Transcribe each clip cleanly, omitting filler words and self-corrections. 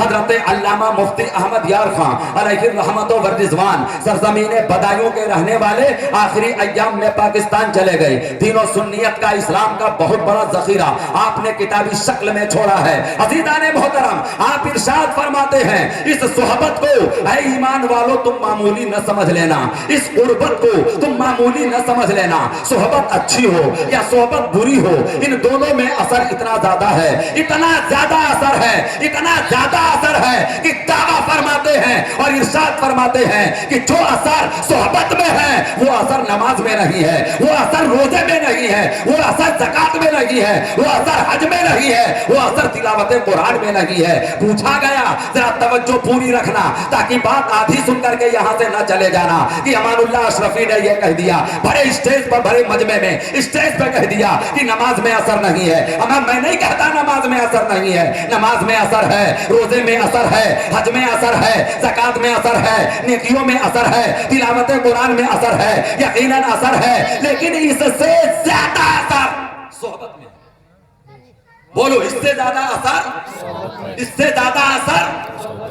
حضرت علامہ مفتی احمد یار خان علیہ الرحمت و رضوان سرزمین بدایوں کے رہنے والے آخری ایام میں پاکستان چلے گئے. دین و سنیت کا اسلام کا بہت بڑا ذخیرہ آپ نے کتابی شکل میں چھوڑا ہے. عزیزان محترم آپ ارشاد فرماتے ہیں اس صحبت کو اے ایمان والو تم معمولی نہ سمجھ لینا, اس قربت کو تم معمولی نہ سمجھ لینا. صحبت اچھی ہو یا صحبت بری ہو ان دونوں میں اثر اتنا زیادہ ہے, اتنا زیادہ اثر ہے, اتنا زیادہ اثر ہے کہ دعویٰ فرماتے ہیں اور ارشاد فرماتے ہیں کہ جو اثر صحبت میں ہے وہ اثر نماز میں نہیں ہے, وہ اثر روزے میں نہیں ہے, وہ اثر زکات میں نہیں ہے, وہ اثر حج میں نہیں ہے, وہ اثر تلاوت قرآن میں نہیں ہے. پوچھا گیا ذرا توجہ پوری رکھنا تاکہ بات آدھی سن کر کے یہاں سے نہ چلے جانا کہ امان اللہ اشرفی نے یہ کہہ دیا بڑے اسٹیج پر, بڑے مجمع میں اسٹیج پہ کہہ دیا کہ نماز میں اثر نہیں ہے. اما میں نہیں کہتا نماز میں اثر نہیں ہے, نماز میں اثر ہے, روزے میں اثر ہے, حج میں اثر ہے, زکات میں اثر ہے, نیکیوں میں اثر ہے, تلاوت قرآن میں اثر ہے, یقیناً اثر ہے, لیکن اس سے زیادہ اثر صحبت میں. بولو اس سے زیادہ اثر, اس سے زیادہ اثر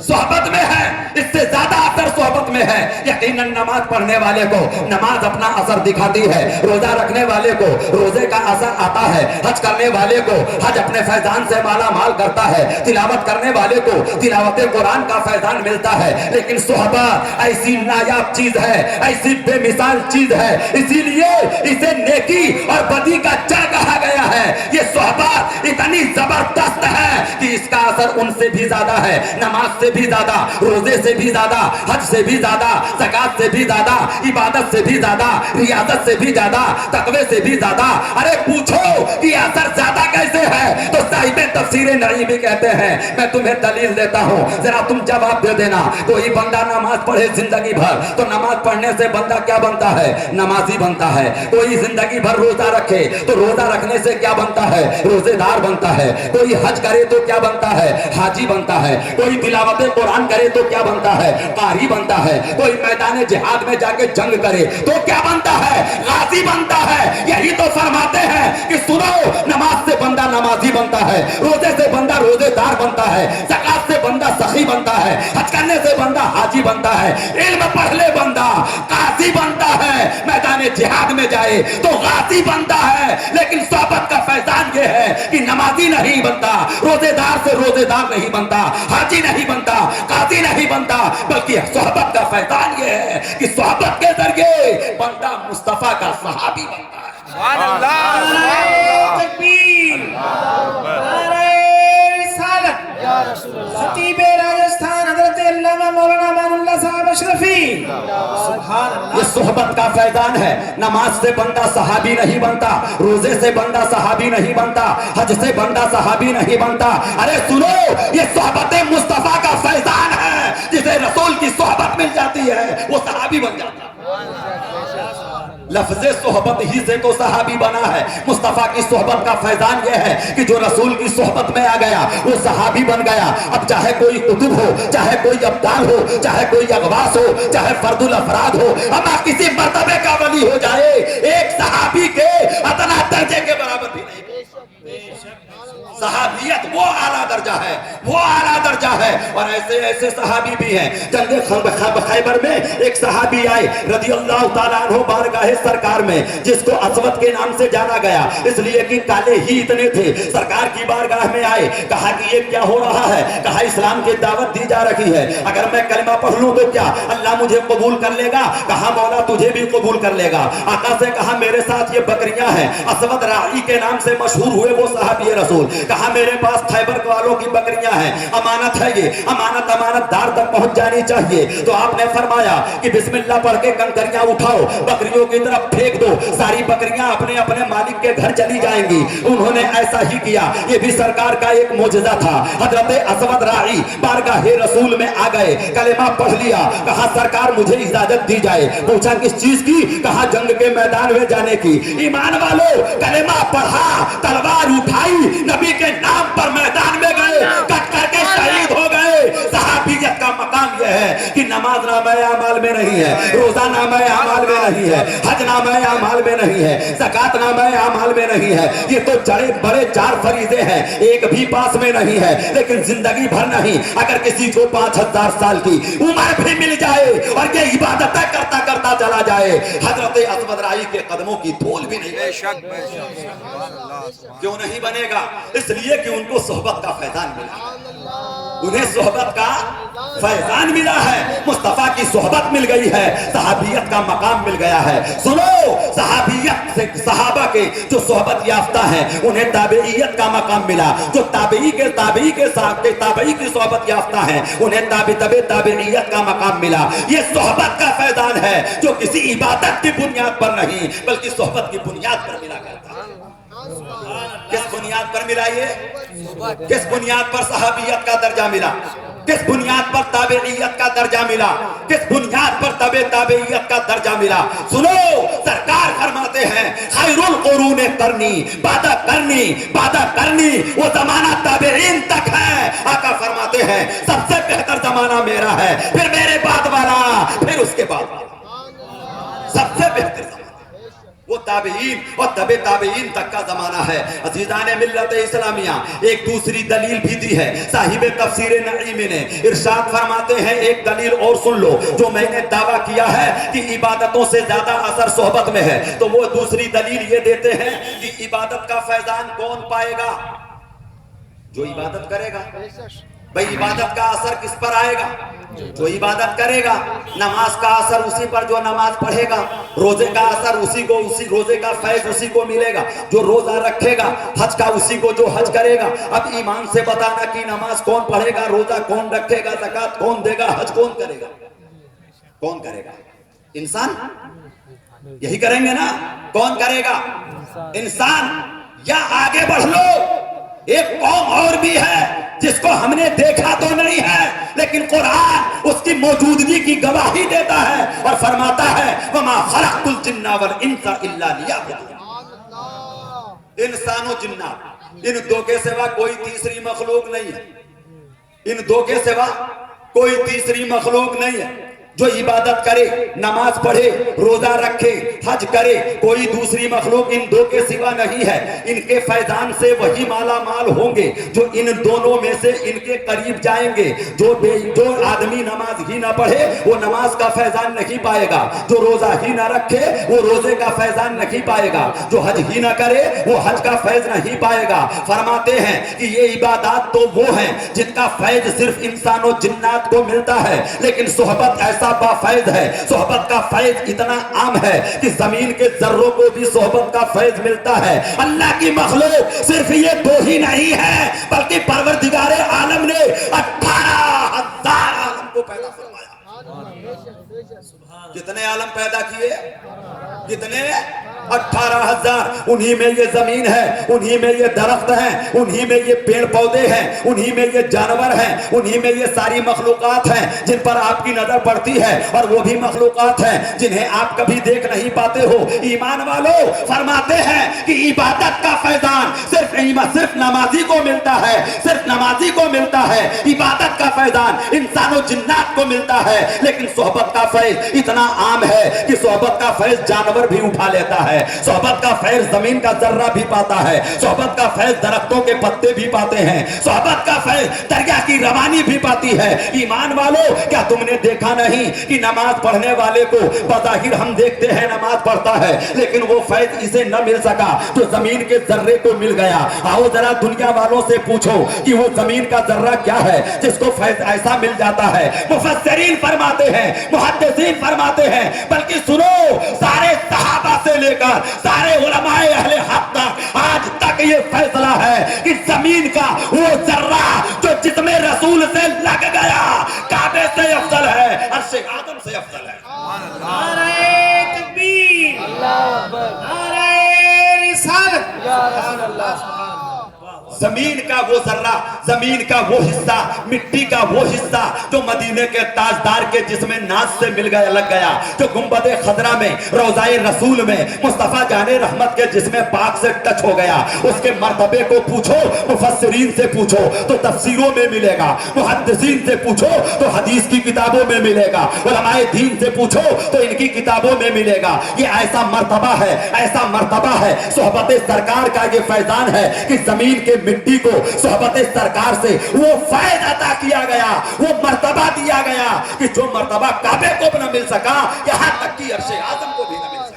صحبت میں ہے, اس سے زیادہ اثر صحبت میں ہے. یقیناً نماز پڑھنے والے کو نماز اپنا اثر دکھاتی ہے, روزہ رکھنے والے کو روزے کا اثر آتا ہے, حج کرنے والے کو حج اپنے فیضان سے مالا مال کرتا ہے, تلاوت کرنے والے کو تلاوت قرآن کا فیضان ملتا ہے. لیکن صحبت ایسی نایاب چیز ہے, ایسی بے مثال چیز ہے, اسی لیے اسے نیکی اور بدی کا جا کہا گیا ہے. یہ صحبت اتنی زبردست ہے کہ اس کا اثر ان سے بھی زیادہ ہے, نماز سے بھی زیادہ, روزے سے بھی زیادہ, حج سے بھی زیادہ, زکات سے بھی زیادہ, عبادت سے بھی زیادہ, ریاضت سے بھی زیادہ, تقوی سے بھی زیادہ. ارے پوچھو کہ اثر زیادہ کیسے ہے تو صاحب تفسیر نعیمی کہتے ہیں میں تمہیں دلیل دیتا ہوں ذرا تم جواب دے دینا. کوئی بندہ نماز پڑھے زندگی بھر تو نماز پڑھنے سے بندہ کیا بنتا ہے, نمازی بنتا ہے. کوئی زندگی بھر روزہ رکھے تو روزہ رکھنے سے کیا بنتا ہے, روزے دار بنتا ہے. کوئی حج کرے تو کیا بنتا ہے, حاجی بنتا ہے. کوئی تلاوت قرآن کرے تو کیا بنتا ہے, قاری بنتا ہے. کوئی میدان جہاد میں جا کے جنگ کرے تو کیا بنتا ہے, غازی بنتا ہے. یہی تو فرماتے ہیں کہ سنو نماز سے بندہ نمازی بنتا ہے, روزے سے بندہ روزے دار بنتا ہے, زکات سے بندہ سخی بنتا ہے, حج کرنے سے بندہ حاجی بنتا ہے, علم پڑھ لے بندہ قاضی بنتا ہے, میدان جہاد میں جائے تو غازی بنتا ہے. لیکن صحبت کا فیضان یہ ہے کہ نمازی نہیں بنتا, روزے دار سے روزے دار نہیں بنتا, حاجی نہیں بنتا, قاضی نہیں بنتا, بلکہ صحبت کا فیضان یہ ہے کہ صحبت کے ذریعے بندہ مصطفیٰ کا صحابی بنتا ہے. سبحان اللہ, نعرہ تکبیر, نعرہ رسالت. خطیب راجستھان حضرت علامہ مولانا امان اللہ صاحب اشرفی. سبحان اللہ. یہ صحبت کا فیضان ہے. نماز سے بندہ صحابی نہیں بنتا, روزے سے بندہ صحابی نہیں بنتا, حج سے بندہ صحابی نہیں بنتا. ارے سنو یہ صحبت مصطفیٰ کا فیضان ہے, جسے رسول کی صحبت مل جاتی ہے وہ صحابی بن جاتا ہے. لفظ صحبت ہی سے تو صحابی بنا ہے. مصطفیٰ کی صحبت کا فیضان یہ ہے کہ جو رسول کی صحبت میں آ گیا وہ صحابی بن گیا. اب چاہے کوئی قطب ہو, چاہے کوئی ابدال ہو, چاہے کوئی اغواث ہو, چاہے فرد الافراد ہو, اما کسی مرتبے کا ولی ہو جائے ایک صحابی کے ادنا درجے کے برابر بھی نہیں. صحابیت وہ اعلیٰ درجہ ہے, وہ اعلیٰ درجہ ہے. اور ایسے ایسے صحابی بھی ہیں. جنگ خیبر میں ایک صحابی آئے رضی اللہ تعالیٰ عنہ بارگاہ سرکار میں, جس کو اسود کے نام سے جانا گیا اس لیے کہ کالے ہی اتنے تھے. سرکار کی بارگاہ میں آئے, کہا کہ یہ کیا ہو رہا ہے, کہا اسلام کی دعوت دی جا رہی ہے, اگر میں کلمہ پڑھ لوں تو کیا اللہ مجھے قبول کر لے گا, کہا مولا تجھے بھی قبول کر لے گا. آقا سے کہا میرے ساتھ یہ بکریاں ہیں, اسود راعی کے نام سے مشہور ہوئے وہ صحابی رسول. کہا میرے پاس خیبر والوں کی بکریاں ہیں, امانت ہے, یہ امانت امانت دار تک پہنچ جانی چاہیے. تو آپ نے فرمایا کہ بسم اللہ پڑھ کے کنکریاں اٹھاؤ, بکریوں کی طرف پھینک دو, ساری بکریاں اپنے اپنے مالک کے گھر چلی جائیں گی. انہوں نے ایسا ہی کیا. یہ بھی سرکار کا ایک معجزہ تھا. حضرت اسود راعی بارگاہ رسول میں آ گئے, کلمہ پڑھ لیا, کہا سرکار مجھے اجازت دی جائے. پوچھا کس چیز کی, کہا جنگ کے میدان میں جانے کی. ایمان والو کلمہ پڑھا, تلوار اٹھائی, نبی کے نام پر میدان میں گئے, کٹ کر کے شہید ہو گئے. صحابیت کا مقام یہ ہیں کہ نماز نامہ اعمال میں نہیں ہے, روزہ نامہ اعمال میں نہیں ہے, حج نامہ اعمال میں نہیں ہے, زکات نامہ اعمال میں نہیں ہے. یہ تو بڑے بڑے 4 فریضے ہیں, ایک بھی پاس میں نہیں ہے. لیکن زندگی بھر نہیں, اگر کسی کو 5000 سال کی عمر بھی مل جائے اور یہ عبادتیں کرتا کرتا چلا جائے, حضرت اسود رائی کے قدموں کی دھول بھی نہیں. بے شک کیوں نہیں بنے گا؟ اس لیے کہ ان کو صحبت کا فیضان ملا, انہیں صحبت کا فیضان ملا ہے, مصطفیٰ کی صحبت مل گئی ہے, صحابیت کا مقام مل گیا ہے. سنو, صحابیت سے صحابہ کے جو صحبت یافتہ ہیں انہیں تابعیت کا مقام ملا, جو تابعی کے تابعی کی صحبت یافتہ ہیں انہیں تابعیت کا مقام ملا. یہ صحبت کا فیضان ہے جو کسی عبادت کی بنیاد پر نہیں بلکہ صحبت کی بنیاد پر ملا کرتا ہے. کس بنیاد پر ملا؟ یہ کس بنیاد پر صحابیت کا درجہ ملا؟ کس بنیاد پر تابعیت کا درجہ ملا؟ کس بنیاد پر تابعیت کا درجہ ملا؟ سنو, سرکار فرماتے ہیں خیر القرون قرنی, بعد کرنی وہ زمانہ تابعین تک ہے. آقا فرماتے ہیں سب سے بہتر زمانہ میرا ہے, پھر میرے بعد والا, پھر اس کے بعد والا. سب سے بہتر زمانہ وہ تابعین اور تابعین تک کا زمانہ ہے. عزیزان ملت اسلامیہ, ایک دوسری دلیل بھی دی ہے صاحب تفسیر نعیمی نے. ارشاد فرماتے ہیں ایک دلیل اور سن لو, جو میں نے دعویٰ کیا ہے کہ عبادتوں سے زیادہ اثر صحبت میں ہے, تو وہ دوسری دلیل یہ دیتے ہیں کہ عبادت کا فیضان کون پائے گا؟ جو عبادت کرے گا. بھئی عبادت کا اثر کس پر آئے گا؟ جو عبادت کرے گا. نماز کا اثر اسی پر جو نماز پڑھے گا, روزے کا اثر اسی روزے کا فیض اسی کو ملے گا جو روزہ رکھے گا, حج کا اسی کو جو حج کرے گا. اب ایمان سے بتانا کہ نماز کون پڑھے گا, روزہ کون رکھے گا, زکات کون دے گا, حج کون کرے گا؟ کون کرے گا؟ انسان. یہی کریں گے نا. کون کرے گا؟ انسان. یا آگے بڑھ لو, ایک قوم اور بھی ہے جس کو ہم نے دیکھا تو نہیں ہے لیکن قرآن اس کی موجودگی کی گواہی دیتا ہے اور فرماتا ہے وَمَا خَلَقْتُ الْجِنَّ وَالْإِنسَ إِلَّا لِيَعْبُدُونِ. انسان و جنات, ان دو کے سوا کوئی تیسری مخلوق نہیں ہے. ان دو کے سوا کوئی تیسری مخلوق نہیں ہے. جو عبادت کرے, نماز پڑھے, روزہ رکھے, حج کرے, کوئی دوسری مخلوق ان دو کے سوا نہیں ہے. ان کے فیضان سے وہی مالا مال ہوں گے جو ان دونوں میں سے ان کے قریب جائیں گے. جو آدمی نماز ہی نہ پڑھے وہ نماز کا فیضان نہیں پائے گا, جو روزہ ہی نہ رکھے وہ روزے کا فیضان نہیں پائے گا, جو حج ہی نہ کرے وہ حج کا فیض نہیں پائے گا. فرماتے ہیں کہ یہ عبادات تو وہ ہیں جن کا فیض صرف انسان و جنات کو ملتا ہے, لیکن صحبت ایسا با فیض ہے, صحبت کا فیض اتنا عام ہے کہ زمین کے ذروں کو بھی صحبت کا فیض ملتا ہے. اللہ کی مخلوق صرف یہ دو ہی نہیں ہے بلکہ پروردگار عالم نے 18,000 عالم کو پیدا فرمایا. کتنے عالم پیدا کیے؟ کتنے؟ 18,000. انہی میں یہ زمین ہے, انہی میں یہ درخت ہیں, انہی میں یہ پیڑ پودے ہیں, انہی میں یہ جانور ہیں, انہی میں یہ ساری مخلوقات ہیں جن پر آپ کی نظر پڑتی ہے, اور وہ بھی مخلوقات ہیں جنہیں آپ کبھی دیکھ نہیں پاتے ہو. ایمان والوں, فرماتے ہیں کہ عبادت کا فیضان صرف نمازی کو ملتا ہے, صرف نمازی کو ملتا ہے. عبادت کا فیضان انسان و جنات کو ملتا ہے, لیکن صحبت کا فیض اتنا عام ہے کہ صحبت کا فیض جانور بھی اٹھا لیتا ہے, صحبت کا فیض زمین کا ذرہ بھی پاتا ہے, صحبت کا فیض درختوں کے پتے بھی پاتے ہیں, صحبت کا فیض دریا کی روانی بھی پاتی ہے. ایمان والو, کیا تم نے دیکھا نہیں کہ نماز پڑھنے والے کو بظاہر ہم دیکھتے ہیں نماز پڑھتا ہے, لیکن وہ فیض اسے نہ مل سکا جو زمین کے ذرے کو مل گیا. آؤ ذرا دنیا والوں سے پوچھو کہ وہ زمین کا ذرہ کیا ہے جس کو فیض ایسا مل جاتا ہے. مفسرین فرماتے ہیں, محدثین فرماتے ہیں, بلکہ سنو, سارے صحابہ سے لے کر سارے علماء اہل حق تک آج تک یہ فیصلہ ہے کہ زمین کا وہ ذرہ جو جسم رسول سے لگ گیا کعبے سے افضل ہے, عرش آدم سے افضل ہے. نعرہ تکبیر, نعرہ رسالت. زمین کا وہ ذرہ، زمین کا وہ حصہ، مٹی کا وہ حصہ جو مدینے کے تاجدار کے جسم ناز سے مل گیا، لگ گیا، جو گنبد خضرا میں، روضہ رسول میں مصطفیٰ جان رحمت کے جسم پاک سے ٹچ ہو گیا، اس کے مرتبے کو پوچھو مفسرین سے پوچھو تو تفسیروں میں ملے گا، محدثین سے پوچھو تو حدیث کی کتابوں میں ملے گا، علماء دین سے پوچھو تو ان کی کتابوں میں ملے گا۔ یہ ایسا مرتبہ ہے، ایسا مرتبہ ہے، صحبت سرکار کا یہ فیضان ہے کہ زمین کے مٹی کو صحبت سرکار سے وہ فیض عطا کیا گیا، وہ مرتبہ دیا گیا کہ جو مرتبہ کعبے کو بھی نہ مل سکا، یہاں تک کہ عرش اعظم کو بھی نہ مل سکا۔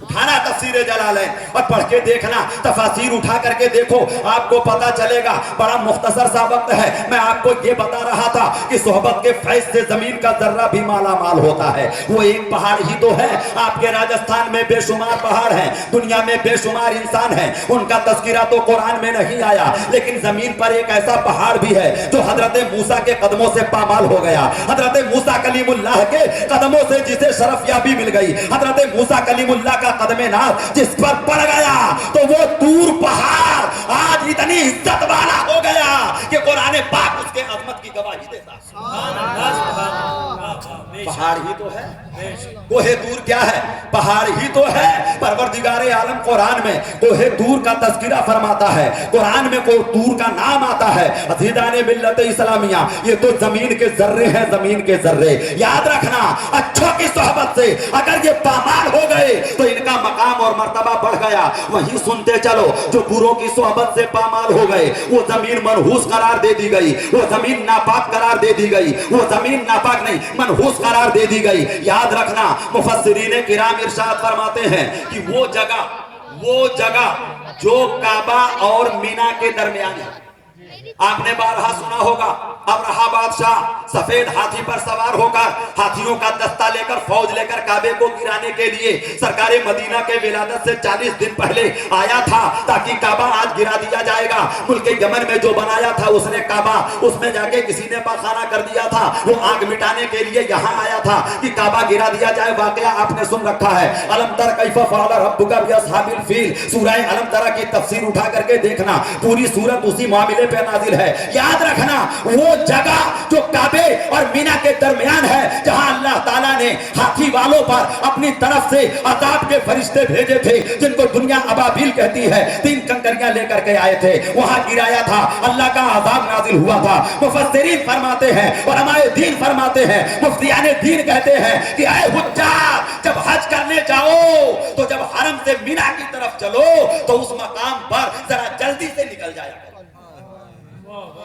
اٹھانا تفسیر جلالین اور پڑھ کے دیکھنا، تفاسیر اٹھا کر کے دیکھو، آپ کو پتا چلے گا۔ بڑا مختصر سا وقت ہے، میں آپ کو یہ بتا رہا تھا کہ صحبت کے فیض سے زمین کا ذرہ بھی مالا مال ہوتا ہے۔ وہ ایک پہاڑ ہی تو ہے، آپ کے راجستھان میں بے شمار پہاڑ ہیں، دنیا میں بے شمار انسان ہیں، ان کا تذکرہ تو قرآن میں نہیں آیا، لیکن زمین پر ایک ایسا پہاڑ بھی ہے جو حضرت موسیٰ کے قدموں سے پامال ہو گیا، حضرت موسیٰ کلیم اللہ کے قدموں سے جسے شرف یابی مل گئی، حضرت موسیٰ کلیم اللہ کا قدم ناز جس پر پڑ گیا تو وہ طور پہاڑ آج اتنی عزت والا ہو گیا کہ قرآن پاک اس کے عظمت کی گواہی دیتا۔ پہاڑ ہی تو ہے، کوہ طور کیا ہے؟ پہاڑ ہی تو ہے۔ پروردگار عالم قرآن میں کوہ طور کا تذکرہ فرماتا ہے، قرآن میں کوہ طور کا نام آتا ہے۔ عزیزان ملت اسلامیہ، یہ تو زمین کے ذرے ہیں، زمین کے ذرے۔ یاد رکھنا، اچھوں کی صحبت سے اگر یہ پامال ہو گئے تو ان کا مقام اور مرتبہ بڑھ گیا۔ وہیں سنتے چلو، جو بروں کی صحبت سے پامال ہو گئے وہ زمین منحوس قرار دے دی گئی، وہ زمین ناپاک قرار دے دی گئی، وہ زمین ناپاک نہیں منحوس قرار دے دی گئی۔ یاد رکھنا، مفسرین کرام ارشاد فرماتے ہیں کہ وہ جگہ جو کعبہ اور مینا کے درمیان ہے، آپ نے بارہا سنا ہوگا، ابرہہ بادشاہ سفید ہاتھی پر سوار ہو کر، ہاتھیوں کا دستہ لے کر، فوج لے کر کعبے کو گرانے کے لیے سرکار مدینہ کے ولادت سے 40 دن پہلے آیا تھا تاکہ کعبہ آج گرا دیا جائے گا۔ ملک یمن میں جو بنایا تھا اس نے کعبہ، اس میں جا کے کسی نے پاخانہ کر دیا تھا، وہ آگ مٹانے کے لیے یہاں آیا تھا کہ کعبہ گرا دیا جائے۔ واقعہ آپ نے سن رکھا ہے، الم تر کیف فعل ربک باصحاب الفیل، سورہ الم تر کی تفسیر اٹھا کر کے دیکھنا، پوری سورت اسی معاملے پہ نازل ہے۔ یاد رکھنا، وہ جگہ جو کعبے اور مینا کے درمیان ہے جہاں اللہ تعالیٰ نے ہاتھی والوں پر اپنی طرف سے عذاب کے فرشتے بھیجے تھے جن کو دنیا ابابیل کہتی ہے، 3 کنکریاں لے کر کے آئے تھے، وہاں گرایا تھا، اللہ کا عذاب نازل ہوا تھا۔ مفسرین فرماتے ہیں، علماء دین فرماتے ہیں، مفتیان دین کہتے ہیں کہ اے حجاج، جب حج کرنے جاؤ تو جب حرم سے مینا کی طرف چلو تو اس مقام پر ذرا جلدی سے نکل جایا،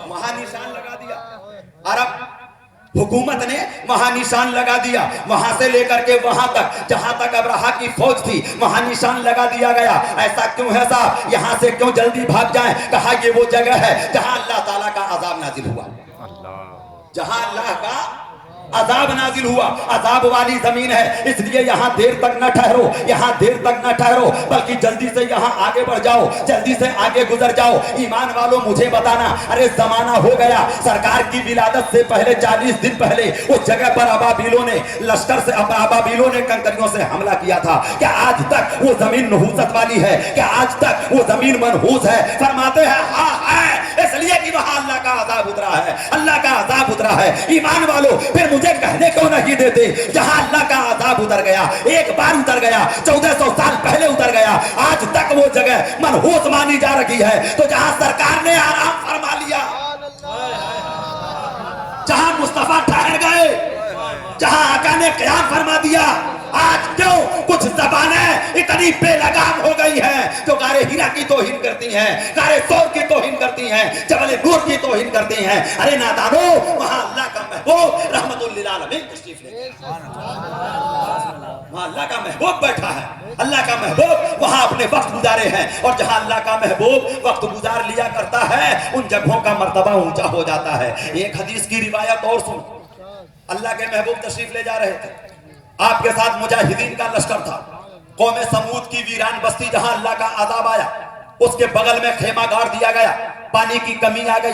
وہاں نشان لگا دیا۔ عرب حکومت نے وہاں نشان لگا دیا، وہاں سے لے کر کے وہاں تک جہاں تک ابرہہ کی فوج تھی وہاں نشان لگا دیا گیا۔ ایسا کیوں ہے صاحب؟ یہاں سے کیوں جلدی بھاگ جائیں؟ کہا یہ وہ جگہ ہے جہاں اللہ تعالیٰ کا عذاب نازل ہوا، جہاں اللہ کا عذاب نازل ہوا، عذاب والی زمین ہے، اس لیے یہاں دیر تک نہ ٹھہرو، یہاں دیر تک نہ ٹھہرو، بلکہ جلدی سے یہاں آگے بڑھ جاؤ، جلدی سے آگے گزر جاؤ۔ ایمان والوں مجھے بتانا، ارے زمانہ ہو گیا، سرکار کی ولادت سے پہلے 40 دن پہلے اس جگہ پر ابابیلوں نے لشکر سے ابابیلوں نے کنکریوں سے حملہ کیا تھا۔ کیا آج تک وہ زمین نحوست والی ہے؟ کیا آج تک وہ زمین منحوس ہے؟ فرماتے ہیں ہاں ہے، اس لیے کہ وہاں اللہ کا عذاب اترا ہے، اللہ کا عذاب اترا ہے۔ ایمان والوں پھر مجھے کہنے کیوں نہیں دیتے؟ جہاں اللہ کا عذاب اتر گیا، ایک بار اتر گیا، 1400 سال پہلے اتر گیا، آج تک وہ جگہ منحوس مانی جا رہی ہے، تو جہاں سرکار نے آرام فرما لیا، جہاں مصطفیٰ ٹھہر گئے، جہاں آقا نے قیام فرما دیا، آج کیوں کچھ زبانیں اتنی بے لگام ہو گئی ہیں جو غار ہیرا کی توہین کرتی ہیں، غار ثور کی توہین کرتی ہیں، جبل نور کی توہین کرتی ہیں؟ ارے نادانو، وہاں اللہ کا محبوب رحمت للعالمین تشریف لے گیا، وہاں اللہ کا محبوب بیٹھا ہے، اللہ کا محبوب وہاں اپنے وقت گزارے ہیں، اور جہاں اللہ کا محبوب وقت گزار لیا کرتا ہے ان جگہوں کا مرتبہ اونچا ہو جاتا ہے۔ ایک حدیث کی روایت اور سن، اللہ کے محبوب تشریف لے جا رہے تھے، آپ کے ساتھ مجاہدین کا لشکر تھا، قوم سمود کی ویران بستی جہاں اللہ کا عذاب آیا اس کے بغل میں خیمہ گاڑ دیا گیا، پانی کی کمی آ گئی،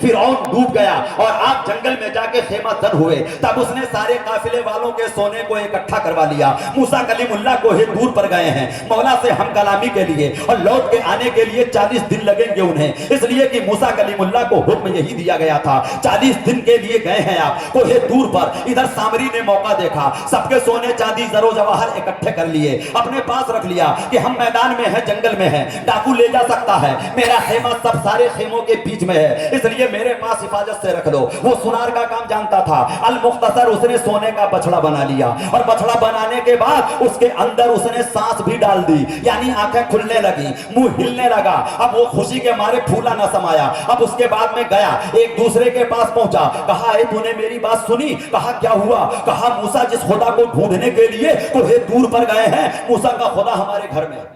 فرعون ڈوب گیا اور آپ جنگل میں جا کے خیمہ زن ہوئے، تب اس نے سارے قافلے والوں کے سونے کو اکٹھا کروا لیا۔ موسیٰ کلیم اللہ کوہ دور پر گئے ہیں مولا سے ہم کلامی کے لیے، اور لوٹ کے آنے کے لیے 40 دن لگیں گے انہیں، اس لیے کہ موسیٰ کلیم اللہ کو حکم یہی دیا گیا تھا 40 دن کے لیے گئے ہیں آپ کوہ دور پر۔ ادھر سامری نے موقع دیکھا، سب کے سونے چاندی زر و جواہر اکٹھے کر لیے، اپنے پاس رکھ لیا کہ ہم میدان میں ہیں، جنگل میں ہیں، ڈاکو لے جا سکتا ہے، میرا خیمہ سب سارے خیموں کے بیچ میں ہے، اس لیے میرے پاس حفاظت سے رکھ دو۔ وہ سنار کا کام جانتا تھا، المختصر اس نے سونے کا بچڑا بنا لیا، اور بچڑا بنانے کے بعد اس کے اندر اس نے سانس بھی ڈال دی، یعنی آنکھیں کھلنے لگی، منہ ہلنے لگا۔ اب وہ خوشی کے مارے پھولا نہ سمایا۔ اب اس کے بعد میں گیا، ایک دوسرے کے پاس پہنچا، کہا اے تو نے میری بات سنی؟ کہا کیا ہوا؟ کہا موسیٰ جس خدا کو ڈھونڈنے کے لیے کوہ دور پر گئے ہیں، موسیٰ کا خدا ہمارے گھر میں ہے۔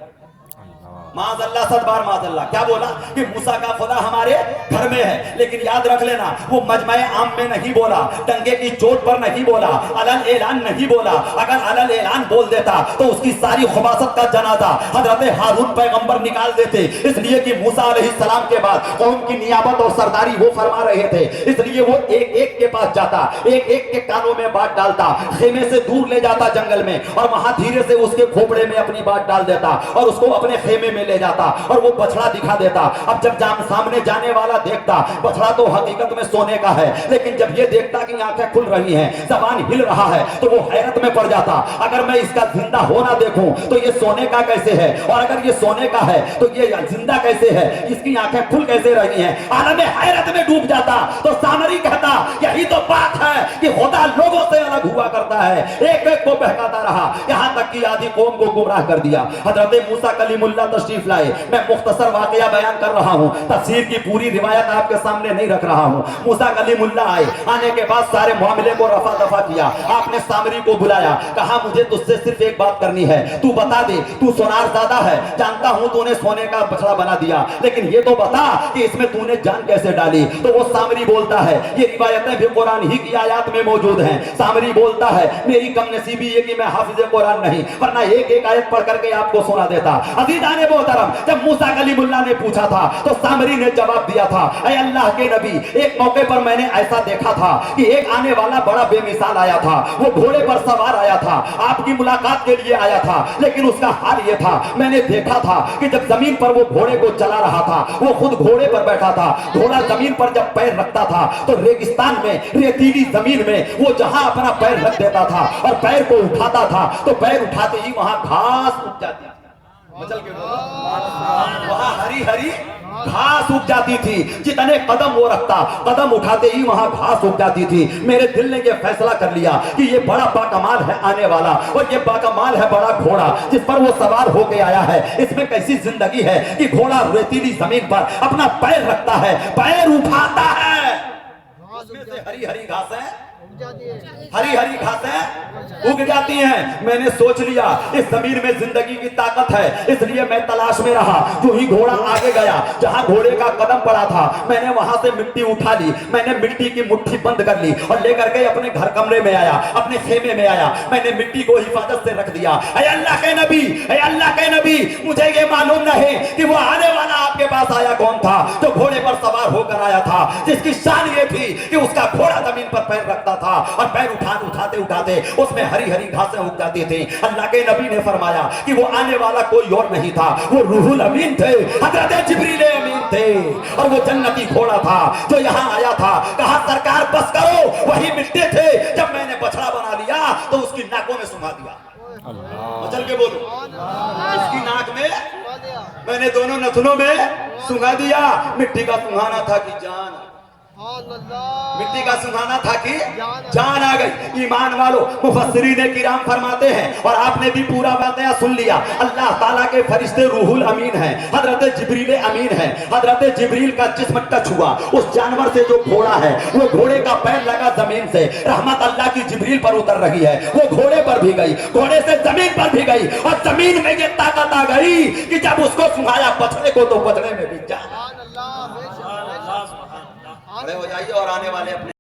معاذ اللہ، 100 بار معاذ اللہ۔ کیا بولا؟ کہ موسیٰ کا خدا ہمارے گھر میں ہے۔ لیکن یاد رکھ لینا، وہ مجمع عام میں نہیں بولا، ڈنگے کی چوٹ پر نہیں بولا، علن اعلان نہیں بولا۔ اگر علن اعلان بول دیتا تو اس کی ساری خباثت کا جنازہ حضرت ہارون پیغمبر نکال دیتے، اس لیے کہ موسیٰ علیہ السلام کے بعد قوم کی نیابت اور سرداری وہ فرما رہے تھے، اس لیے وہ ایک ایک کے پاس جاتا، ایک ایک کے کانوں میں بات ڈالتا، خیمے سے دور لے جاتا جنگل میں، اور وہاں دھیرے سے اس کے کھوپڑے میں اپنی بات ڈال دیتا، اور اس کو اپنے خیمے میں لے جاتا، اور وہ بچڑا دکھا دیتا۔ اب جب سامنے جانے والا دیکھتا بچڑا تو حقیقت میں سونے کا ہے، لیکن جب یہ دیکھتا کہ آنکھیں کھل رہی ہیں، زبان ہل رہا ہے، تو وہ حیرت میں پڑ جاتا، اگر میں اس کا زندہ ہونا دیکھوں تو یہ سونے کا کیسے ہے، اور اگر یہ سونے کا ہے تو یہ زندہ کیسے ہے، اس کی آنکھیں کھل کیسے رہی ہیں، عالم حیرت میں ڈوب جاتا۔ تو سامری کہتا یہی تو بات ہے کہ خدا لوگوں سے الگ ہوا کرتا ہے، ایک ایک کو بہکاتا رہا، یہاں تک کہ آدھی قوم کو گمراہ کر دیا۔ حضرت موسیٰ کلیم اللہ تشریف لائے، میں مختصر واقعہ بیان کر رہا ہوں، تفسیر کی پوری روایت آپ کے سامنے نہیں رکھ رہا ہوں۔ موسیٰ کلیم اللہ آئے، آنے کے بعد سارے معاملے کو رفع دفع کیا، آپ نے سامری کو بلایا، کہا مجھے تجھ سے صرف ایک بات کرنی ہے، تو بتا دے، تو سونار زیادہ ہے، جانتا ہوں تو نے سونے کا بچڑا بنا دیا، لیکن یہ تو بتا کہ اس میں تو نے جان کیسے ڈالی۔ تو وہ سامری بولتا ہے، یہ روایتیں بھی قرآن ہی کی آیات میں موجود ہیں، سامری بولتا ہے میری کم نصیبی یہ کہ میں حافظ قرآن نہیں، ورنہ ایک ایک آیت پڑھ کر کے آپ کو سنا دیتا۔ عزیزان محترم، جب موسیٰ کلیم اللہ نے پوچھا تھا تو سامری نے جواب دیا تھا، اے اللہ کے نبی، ایک موقع پر میں نے ایسا دیکھا تھا کہ ایک آنے والا بڑا بے مثال آیا تھا، وہ گھوڑے پر سوار آیا تھا، آپ کی ملاقات کے لیے آیا تھا، لیکن اس کا حال یہ تھا، میں نے دیکھا تھا کہ جب زمین پر وہ گھوڑے کو چلا رہا تھا، وہ خود گھوڑے پر بیٹھا تھا، گھوڑا زمین پر جب پیر رکھتا تھا تو ریگستان میں، ریتیلی زمین میں وہ جہاں اپنا پیر رکھ دیتا تھا اور پیر کو اٹھاتا تھا تو پیر اٹھاتے ہی وہاں گھاس اگ جاتی تھی، وہاں ہری ہری گھاس اگ جاتی تھی، جتنے قدم وہ رکھتا قدم اٹھاتے ہی وہاں گھاس اگ جاتی تھی۔ میرے دل نے یہ فیصلہ کر لیا کہ یہ بڑا باکمال ہے آنے والا، اور یہ باکمال ہے بڑا گھوڑا جس پر وہ سوار ہو کے آیا ہے، اس میں کیسی زندگی ہے کہ گھوڑا ریتیلی زمین پر اپنا پیر رکھتا ہے، پیر اٹھاتا ہے، اس میں سے ہری ہری گھاسیں ہری ہری گھاسیں اگ جاتی ہیں۔ میں نے سوچ لیا اس زمین میں زندگی کی طاقت ہے، اس لیے میں تلاش میں رہا، جو ہی گھوڑا آگے گیا جہاں گھوڑے کا قدم پڑا تھا میں نے وہاں سے مٹی اٹھا لی، میں نے مٹی کی مٹھی بند کر لی اور لے کر کے اپنے گھر کمرے میں آیا، اپنے خیمے میں آیا، میں نے مٹی کو حفاظت سے رکھ دیا۔ اے اللہ کے نبی، اے اللہ کے نبی، مجھے یہ معلوم نہیں کہ وہ آنے والا آپ کے پاس آیا کون تھا جو گھوڑے پر سوار ہو کر آیا تھا، جس کی شان یہ تھی کہ اس کا گھوڑا زمین پر پیر رکھتا تھا اور پیر اٹھاتے اٹھاتے اس میں ہری ہری گھاسیں اگ جاتی تھیں۔ اللہ کے نبی نے فرمایا کہ وہ آنے والا کوئی اور نہیں تھا، وہ روح الامین تھے، حضرت جبریل امین تھے، اور وہ جنتی گھوڑا تھا جو یہاں آیا تھا۔ کہا سرکار بس کرو، وہی ملتے تھے جب میں نے بچڑا بنا لیا تو اس کی ناکوں میں سنگھا دیا۔ چل کے بولو، اس کی ناک میں نے دونوں نتنوں میں سنگھا دیا۔ مٹی کا سنگھانا تھا کہ جان، مٹی کا سنگھانا تھا کہ جان آ گئی۔ ایمان والو، مفسرین کرام فرماتے ہیں، اور آپ نے بھی پورا واقعہ سن لیا، اللہ تعالیٰ کے فرشتے روح الامین ہیں، حضرت جبریل امین ہیں۔ حضرت جبریل کا جسم ٹچ ہوا اس جانور سے جو گھوڑا ہے، وہ گھوڑے کا پیر لگا زمین سے، رحمت اللہ کی جبریل پر اتر رہی ہے، وہ گھوڑے پر بھی گئی، گھوڑے سے زمین پر بھی گئی، اور زمین میں یہ طاقت آ گئی کہ جب اس کو سنگھایا بچڑے کو تو بچڑے میں بھی جان۔ کھڑے ہو جائیے اور آنے والے اپنے